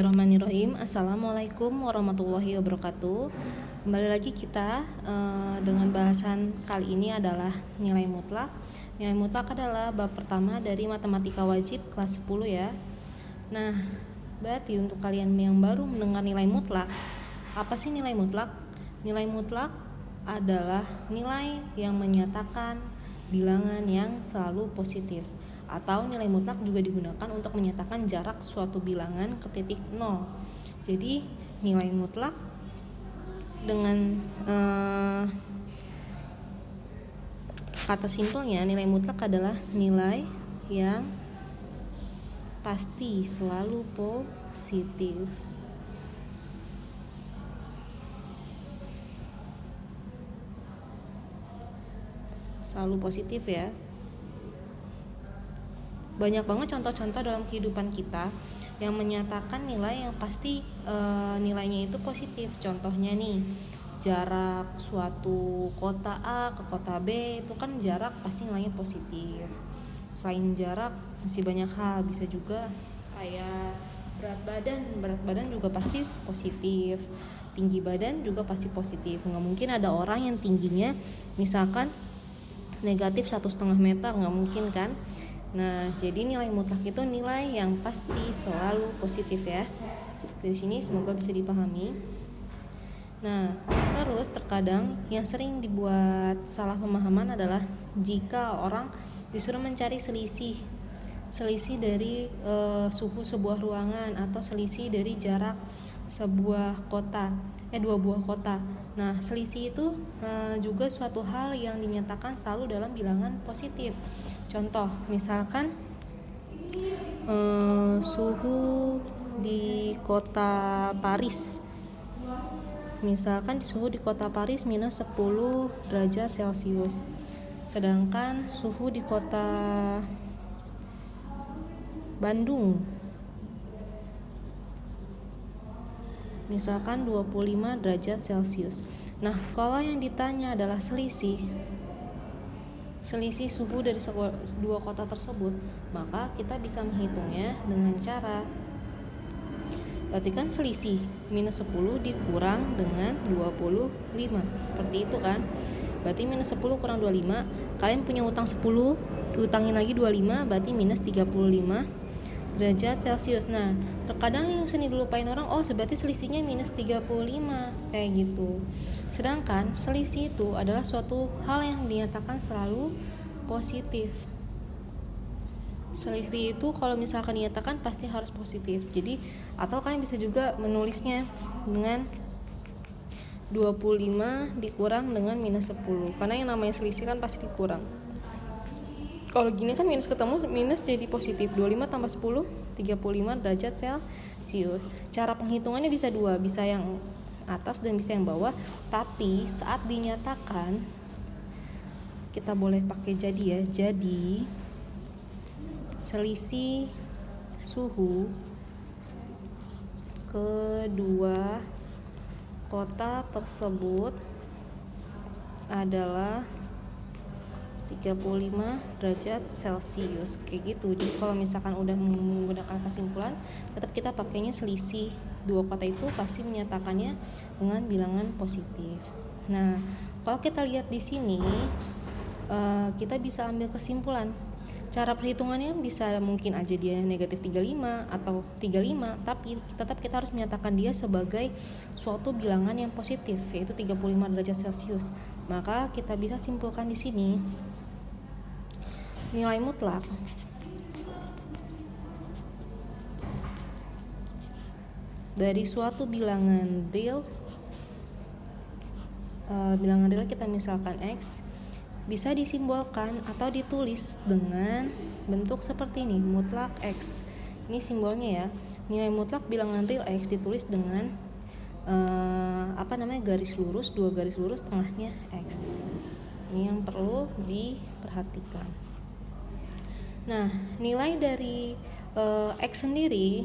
Bismillahirrahmanirrahim. Assalamualaikum warahmatullahi wabarakatuh. Kembali lagi kita dengan bahasan kali ini adalah nilai mutlak. Nilai mutlak adalah bab pertama dari matematika wajib kelas 10 ya. Nah, berarti untuk kalian yang baru mendengar nilai mutlak, apa sih nilai mutlak? Nilai mutlak adalah nilai yang menyatakan bilangan yang selalu positif, atau nilai mutlak juga digunakan untuk menyatakan jarak suatu bilangan ke titik 0. Jadi nilai mutlak dengan kata simpelnya, nilai mutlak adalah nilai yang pasti selalu positif. Selalu positif ya. Banyak banget contoh-contoh dalam kehidupan kita yang menyatakan nilai yang pasti nilainya itu positif. Contohnya nih, jarak suatu kota A ke kota B itu kan jarak pasti nilainya positif. Selain jarak masih banyak hal, bisa juga kayak berat badan juga pasti positif. Tinggi badan juga pasti positif. Nggak mungkin ada orang yang tingginya misalkan negatif 1,5 meter, nggak mungkin kan. Nah, jadi nilai mutlak itu nilai yang pasti selalu positif ya. Dari sini semoga bisa dipahami. Nah, terus terkadang yang sering dibuat salah pemahaman adalah jika orang disuruh mencari selisih dari suhu sebuah ruangan atau selisih dari jarak dua buah kota. Nah, selisih itu juga suatu hal yang dinyatakan selalu dalam bilangan positif. Contoh, misalkan suhu di kota Paris. Misalkan suhu di kota Paris minus 10 derajat Celcius. Sedangkan suhu di kota Bandung misalkan 25 derajat Celcius. Nah, kalau yang ditanya adalah selisih suhu dari dua kota tersebut, maka kita bisa menghitungnya dengan cara perhatikan selisih minus 10 dikurang dengan 25, seperti itu kan. Berarti minus 10 kurang 25, kalian punya utang 10, diutangin lagi 25, berarti minus 35 derajat Celcius. Nah, terkadang yang sering dilupain orang, berarti selisihnya minus 35, kayak gitu. Sedangkan selisih itu adalah suatu hal yang dinyatakan selalu positif. Selisih itu kalau misalkan dinyatakan pasti harus positif. Jadi, atau kalian bisa juga menulisnya dengan 25 dikurang dengan minus 10, karena yang namanya selisih kan pasti dikurang. Kalau gini kan minus ketemu, minus jadi positif. 25 tambah 10, 35 derajat Celcius. Cara penghitungannya bisa dua, bisa yang atas dan bisa yang bawah. Tapi saat dinyatakan, kita boleh pakai jadi ya. Jadi selisih suhu kedua kota tersebut adalah 35 derajat Celcius, kayak gitu. Jadi kalau misalkan udah menggunakan kesimpulan, tetap kita pakainya selisih dua kota itu pasti menyatakannya dengan bilangan positif. Nah, kalau kita lihat di sini, kita bisa ambil kesimpulan. Cara perhitungannya bisa mungkin aja dia negatif 35 atau 35, tapi tetap kita harus menyatakan dia sebagai suatu bilangan yang positif, yaitu 35 derajat Celcius. Maka kita bisa simpulkan di sini nilai mutlak dari suatu bilangan real, kita misalkan X, bisa disimbolkan atau ditulis dengan bentuk seperti ini, mutlak X. Ini simbolnya ya. Nilai mutlak bilangan real X ditulis dengan garis lurus, dua garis lurus, tengahnya X. Ini yang perlu diperhatikan. Nah, nilai dari X sendiri,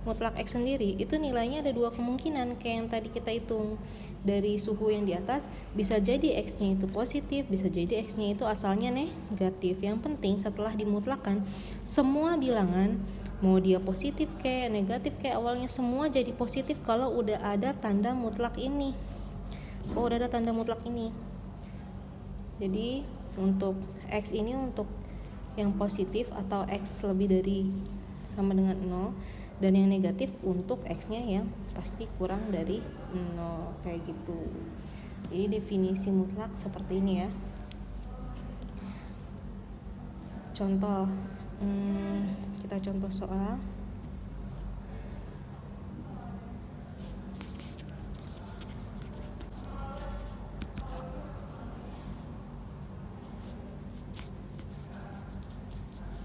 mutlak X sendiri, itu nilainya ada dua kemungkinan kayak yang tadi kita hitung. Dari suhu yang di atas, bisa jadi X-nya itu positif, bisa jadi X-nya itu asalnya negatif. Yang penting setelah dimutlakkan, semua bilangan mau dia positif kayak negatif kayak awalnya semua jadi positif kalau udah ada tanda mutlak ini. Udah ada tanda mutlak ini. Jadi untuk X ini untuk yang positif atau X lebih dari sama dengan 0, dan yang negatif untuk X-nya yang pasti kurang dari 0 kayak gitu. Jadi definisi mutlak seperti ini ya. Contoh, kita contoh soal.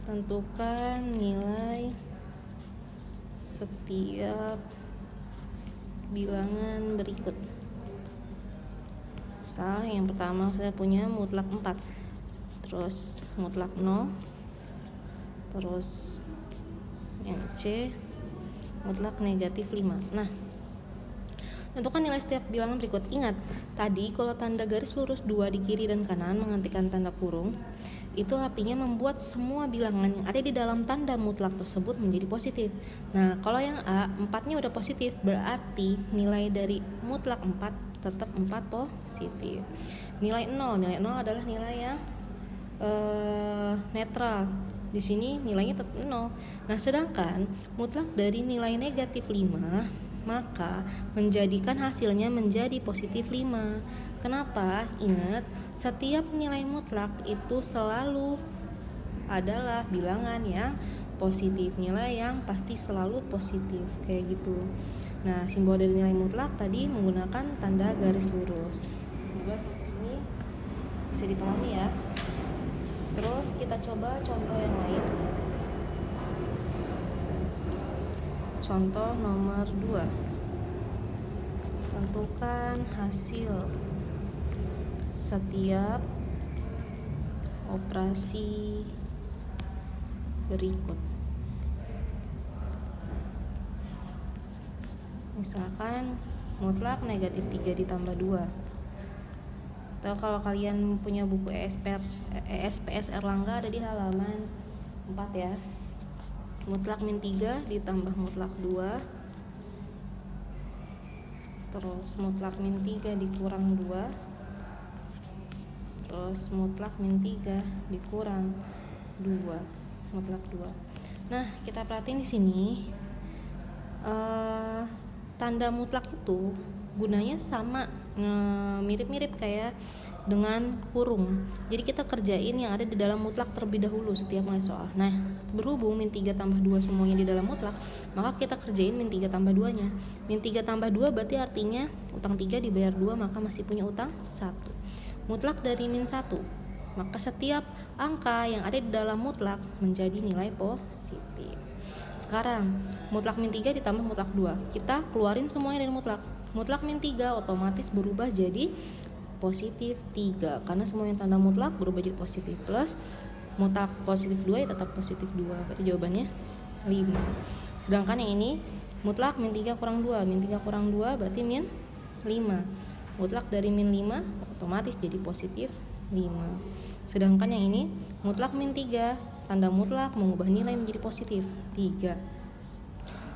Tentukan nilai setiap bilangan berikut. Misal yang pertama saya punya mutlak 4, terus mutlak 0, terus yang C mutlak negatif 5. Nah, tentukan nilai setiap bilangan berikut. Ingat, tadi kalau tanda garis lurus 2 di kiri dan kanan menggantikan tanda kurung, itu artinya membuat semua bilangan yang ada di dalam tanda mutlak tersebut menjadi positif. Nah, kalau yang A, 4-nya udah positif, berarti nilai dari mutlak 4 tetap 4 positif. Nilai 0 adalah nilai yang netral. Di sini nilainya tetap 0. Nah, sedangkan mutlak dari nilai negatif 5, maka menjadikan hasilnya menjadi positif 5. Kenapa? Ingat, setiap nilai mutlak itu selalu adalah bilangan yang positif, nilai yang pasti selalu positif kayak gitu. Nah, simbol dari nilai mutlak tadi menggunakan tanda garis lurus. Semoga sampai sini bisa dipahami ya. Terus kita coba contoh yang lain. Contoh nomor 2. Tentukan hasil setiap operasi berikut. Misalkan mutlak negatif 3 ditambah 2. Atau kalau kalian punya buku ESPS Erlangga ada di halaman 4 ya. Mutlak min 3 ditambah mutlak 2, terus mutlak min 3 dikurang 2, terus mutlak min 3 dikurang 2, mutlak 2. Nah, kita perhatiin di sini tanda mutlak itu gunanya sama, mirip-mirip kayak dengan kurung. Jadi kita kerjain yang ada di dalam mutlak terlebih dahulu setiap mulai soal. Nah, berhubung min 3 tambah 2 semuanya di dalam mutlak, maka kita kerjain min 3 tambah 2 nya. Min 3 tambah 2 berarti artinya utang 3 dibayar 2, maka masih punya utang 1. Mutlak dari min 1, maka setiap angka yang ada di dalam mutlak menjadi nilai positif. Sekarang mutlak min 3 ditambah mutlak 2, kita keluarin semuanya dari mutlak. Mutlak min 3 otomatis berubah jadi positif 3, karena semua yang tanda mutlak berubah jadi positif. Plus mutlak positif 2 ya tetap positif 2, berarti jawabannya 5. Sedangkan yang ini mutlak min 3 kurang 2, min 3 kurang 2 berarti min 5. Mutlak dari min 5 otomatis jadi positif 5. Sedangkan yang ini mutlak min 3, tanda mutlak mengubah nilai menjadi positif 3.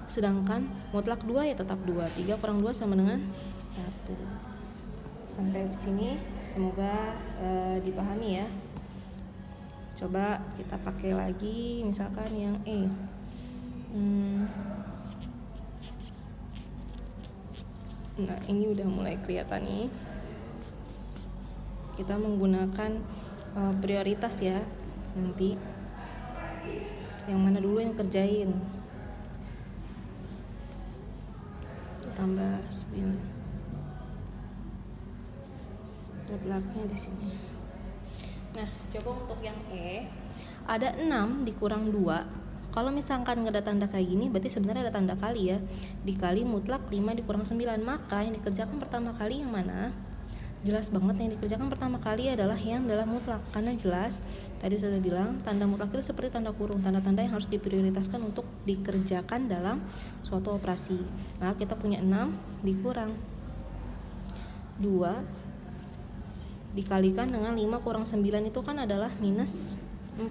Sedangkan mutlak 2 ya tetap 2, 3 kurang 2 sama dengan 1. Sampai sini semoga dipahami ya. Coba kita pakai lagi misalkan yang E. Nah, ini udah mulai kelihatan nih. Kita menggunakan prioritas ya. Nanti yang mana dulu yang kerjain. Tambah 9. Mutlaknya di sini. Nah, coba untuk yang E, ada 6 dikurang 2. Kalau misalkan nggak ada tanda kayak gini, berarti sebenarnya ada tanda kali ya. Dikali mutlak 5 dikurang 9, maka yang dikerjakan pertama kali yang mana? Jelas banget yang dikerjakan pertama kali adalah yang dalam mutlak, karena jelas tadi saya bilang tanda mutlak itu seperti tanda kurung, tanda-tanda yang harus diprioritaskan untuk dikerjakan dalam suatu operasi. Nah, kita punya 6 dikurang 2 dikalikan dengan 5 kurang 9 itu kan adalah minus 4.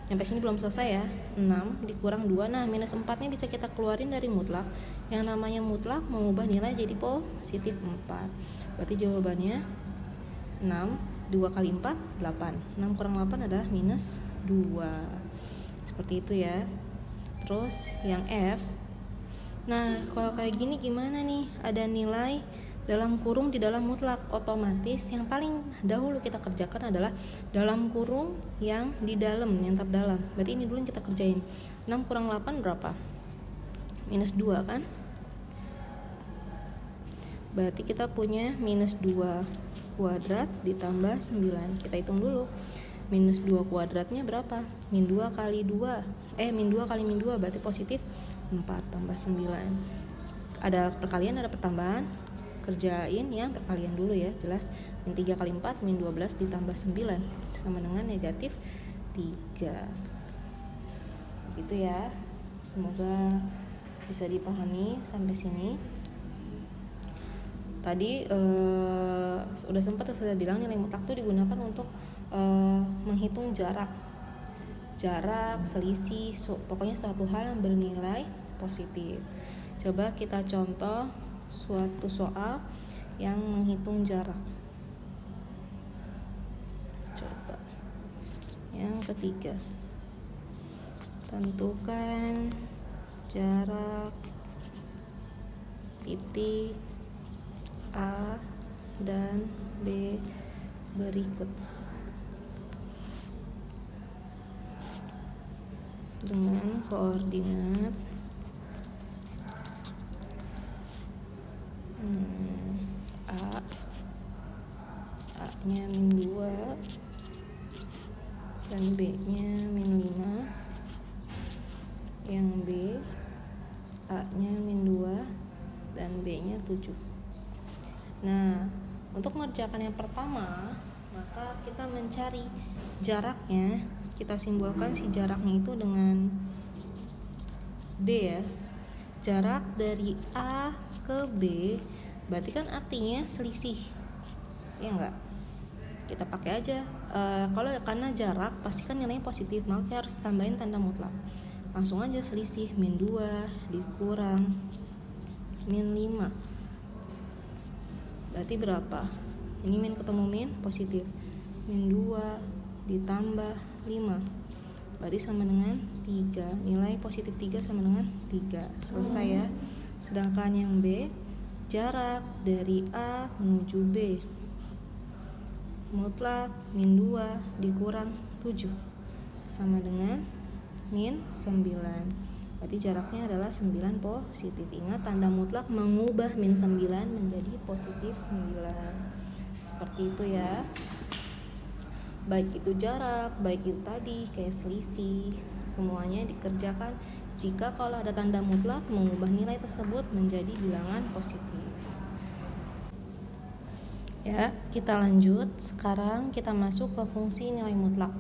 Sampai sini belum selesai ya. 6 dikurang 2. Nah, minus 4-nya bisa kita keluarin dari mutlak. Yang namanya mutlak mengubah nilai jadi positif 4. Berarti jawabannya 6, 2 kali 4, 8. 6 kurang 8 adalah minus 2. Seperti itu ya. Terus yang F. Nah, kalau kayak gini gimana nih? Ada nilai dalam kurung di dalam mutlak, otomatis yang paling dahulu kita kerjakan adalah dalam kurung yang di dalam, yang terdalam. Berarti ini dulu yang kita kerjain. 6 kurang 8 berapa? Minus 2 kan? Berarti kita punya minus 2 kuadrat ditambah 9. Kita hitung dulu. Minus 2 kuadratnya berapa? Min 2 kali 2. Min 2 kali min 2 berarti positif 4 tambah 9. Ada perkalian, ada pertambahan. Kerjain yang perkalian dulu ya, jelas. Min 3 kali 4, min 12 ditambah 9 sama dengan negatif 3. Gitu ya. Semoga bisa dipahami sampai sini. Tadi sudah sempat saya bilang nilai mutlak itu digunakan untuk menghitung jarak, selisih, pokoknya suatu hal yang bernilai positif. Coba kita contoh suatu soal yang menghitung jarak. Coba yang ketiga, tentukan jarak titik A dan B berikut dengan koordinat A-nya min 2 dan B-nya min 5, yang B A-nya min 2 dan B-nya 7. Nah, untuk mengerjakan yang pertama, maka kita mencari jaraknya. Kita simbolkan si jaraknya itu dengan D ya. Jarak dari A ke B berarti kan artinya selisih, ya enggak? Kita pakai aja. Kalau karena jarak pasti kan nilainya positif, maka harus tambahin tanda mutlak. Langsung aja selisih, min 2 dikurang min 5 berarti berapa? Ini min ketemu min positif, min 2 ditambah 5 berarti sama dengan 3. Nilai positif 3 sama dengan 3. Selesai ya. Sedangkan yang B, jarak dari A menuju B mutlak min 2 dikurang 7 sama dengan min 9. Berarti jaraknya adalah 9 positif. Ingat, tanda mutlak mengubah min 9 menjadi positif 9. Seperti itu ya. Baik itu jarak, baik itu tadi kayak selisih, semuanya dikerjakan jika kalau ada tanda mutlak mengubah nilai tersebut menjadi bilangan positif. Ya, kita lanjut. Sekarang kita masuk ke fungsi nilai mutlak.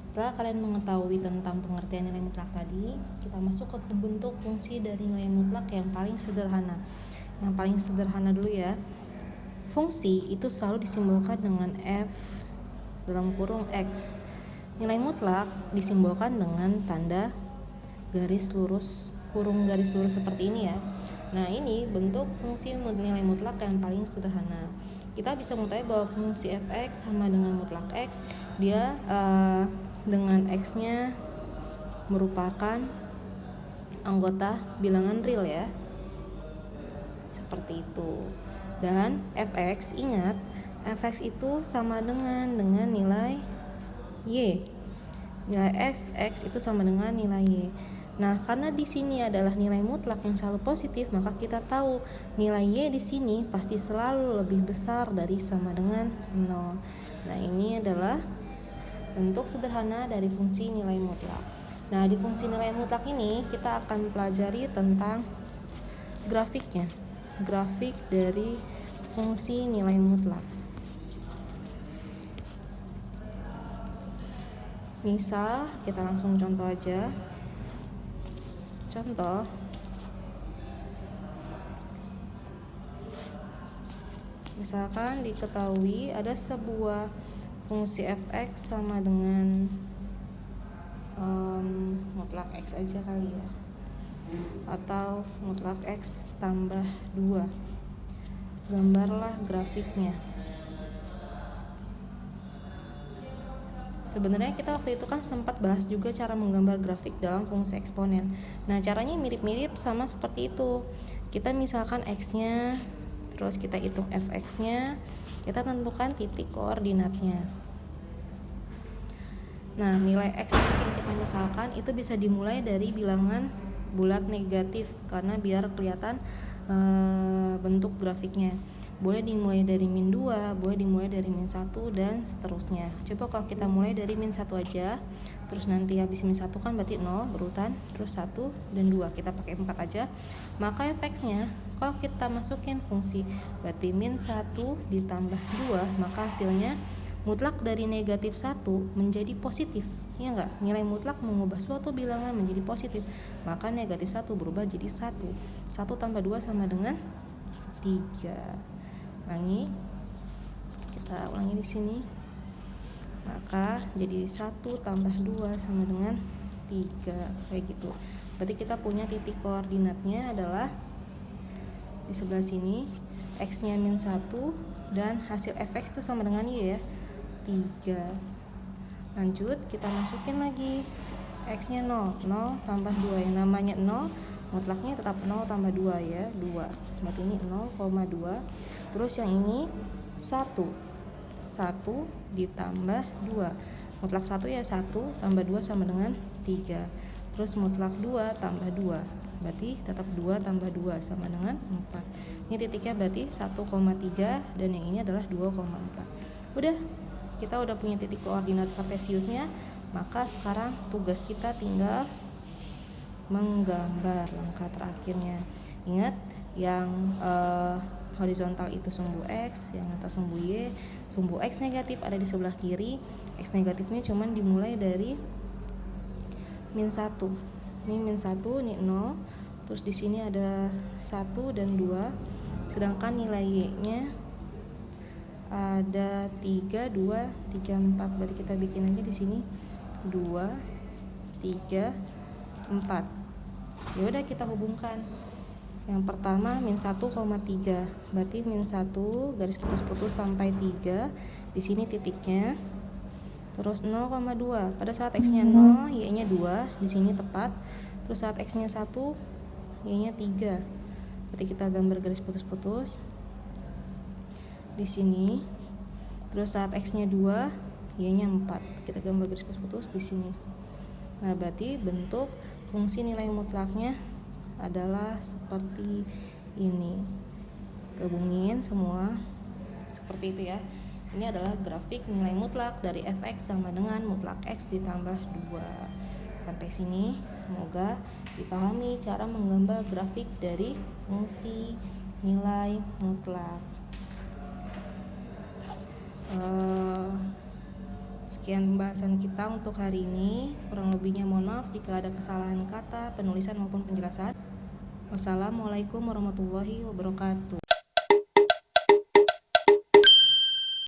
Setelah kalian mengetahui tentang pengertian nilai mutlak tadi, kita masuk ke bentuk fungsi dari nilai mutlak yang paling sederhana. Yang paling sederhana dulu ya. Fungsi itu selalu disimbolkan dengan F dalam kurung X. Nilai mutlak disimbolkan dengan tanda garis lurus, kurung garis lurus seperti ini ya. Nah, ini bentuk fungsi nilai mutlak yang paling sederhana. Kita bisa mengetahui bahwa fungsi fx sama dengan mutlak x, dia dengan x-nya merupakan anggota bilangan real ya. Seperti itu. Dan fx, ingat, fx itu sama dengan nilai y. Nilai fx itu sama dengan nilai y. Nah, karena di sini adalah nilai mutlak yang selalu positif, maka kita tahu nilai y di sini pasti selalu lebih besar dari sama dengan 0. Nah, ini adalah bentuk sederhana dari fungsi nilai mutlak. Nah, di fungsi nilai mutlak ini kita akan pelajari tentang grafiknya. Grafik dari fungsi nilai mutlak. Misal, kita langsung contoh aja. Contoh, misalkan diketahui ada sebuah fungsi fx sama dengan mutlak X aja kali ya, atau mutlak X tambah 2. Gambarlah grafiknya. Sebenarnya kita waktu itu kan sempat bahas juga cara menggambar grafik dalam fungsi eksponen. Nah, caranya mirip-mirip sama seperti itu. Kita misalkan X-nya, terus kita hitung Fx-nya, kita tentukan titik koordinatnya. Nah, nilai X yang kita misalkan itu bisa dimulai dari bilangan bulat negatif, karena biar kelihatan bentuk grafiknya. Boleh dimulai dari min 2, boleh dimulai dari min 1, dan seterusnya. Coba kalau kita mulai dari min 1 aja, terus nanti habis min 1 kan berarti 0 berurutan, terus 1 dan 2, kita pakai 4 aja. Maka Fx-nya kalau kita masukin fungsi, berarti min 1 ditambah 2, maka hasilnya mutlak dari negatif 1 menjadi positif. Ya enggak? Nilai mutlak mengubah suatu bilangan menjadi positif, maka negatif 1 berubah jadi 1. 1 tambah 2 sama dengan 3. Kita ulangi di sini. Maka jadi 1 tambah 2 sama dengan 3, kayak gitu. Berarti kita punya titik koordinatnya adalah di sebelah sini, X-nya min 1, dan hasil Fx itu sama dengan Y ya, 3. Lanjut, kita masukin lagi X-nya 0, 0 tambah 2. Yang namanya 0, mutlaknya tetap 0 tambah 2 ya, 2. Berarti ini 0,2. Terus yang ini 1 ditambah 2. Mutlak 1 ya 1 tambah 2 sama dengan 3. Terus mutlak 2 tambah 2, berarti tetap 2 tambah 2 sama dengan 4. Ini titiknya berarti 1,3, dan yang ini adalah 2,4. Udah, kita udah punya titik koordinat kartesiusnya. Maka sekarang tugas kita tinggal menggambar langkah terakhirnya. Ingat, yang horizontal itu sumbu X, yang atas sumbu Y. Sumbu X negatif ada di sebelah kiri. X negatifnya cuman dimulai dari min 1. Ini min 1, ini 0. Terus di sini ada 1 dan 2. Sedangkan nilai Y-nya ada 3, 2, 3, 4. Berarti kita bikin aja di sini 2, 3, 4. Ya udah, kita hubungkan. Yang pertama min 1,3, berarti min 1 garis putus-putus sampai 3, di sini titiknya. Terus 0,2, pada saat X-nya 0, Y-nya 2, di sini tepat. Terus saat X-nya 1, Y-nya 3. Berarti kita gambar garis putus-putus di sini. Terus saat X-nya 2, Y-nya 4. Kita gambar garis putus-putus di sini. Nah, berarti bentuk fungsi nilai mutlaknya adalah seperti ini. Gabungin semua seperti itu ya. Ini adalah grafik nilai mutlak dari Fx sama dengan mutlak X ditambah 2. Sampai sini semoga dipahami cara menggambar grafik dari fungsi nilai mutlak. Sekian pembahasan kita untuk hari ini. Kurang lebihnya mohon maaf jika ada kesalahan kata, penulisan maupun penjelasan. Wassalamualaikum warahmatullahi wabarakatuh.